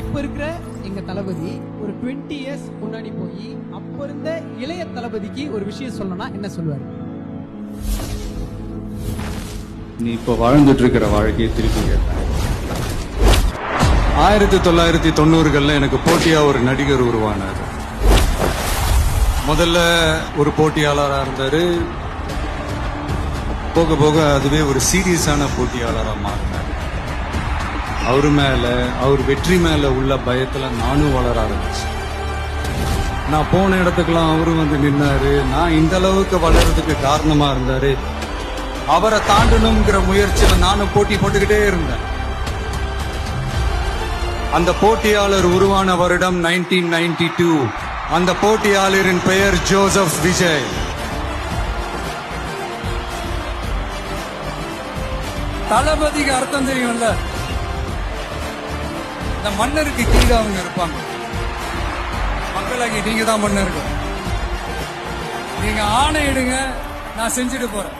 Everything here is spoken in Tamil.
இப்ப இருக்கிற எங்க தளபதி ஒரு 20 இயர்ஸ் முன்னாடி போய் அப்ப இருந்த இளைய தளபதிக்கு ஒரு விஷயம் சொல்லணும்னா என்ன சொல்லுவாரு? நீ இப்ப வாழ்ந்துட்டு இருக்கிற வாழ்க்கையை திருப்பி கேட்டேன். 1990கள்ல எனக்கு போட்டியா ஒரு நடிகர் உருவானார். முதல்ல ஒரு போட்டியாளரா இருந்தாரு. போக போக அதுவே ஒரு சீரியஸான போட்டியாளரா மாறினார். அவர் வெற்றி மேல உள்ள பயத்துல நானும் வளர ஆரம்பிச்சேன். நான் போன இடத்துக்கெல்லாம் அவரும் வந்து நின்னாரு. நான் இந்த அளவுக்கு வளர்றதுக்கு காரணமா இருந்தாரு. அவரை தாண்டணுங்கிற முயற்சியில நானும் போட்டி போட்டுக்கிட்டே இருந்தேன். அந்த போட்டியாளர் உருவான வருடம் 1992. அந்த போட்டியாளரின் பெயர் ஜோசப் விஜய். தளபதிக்கு அர்த்தம் தெரியும்ல, இந்த மன்னருக்கு கீழே அவங்க இருப்பாங்க. மக்களாகி நீங்க தான் மன்னர்கள். நீங்க ஆணையிடுங்க, நான் செஞ்சுட்டு போறேன்.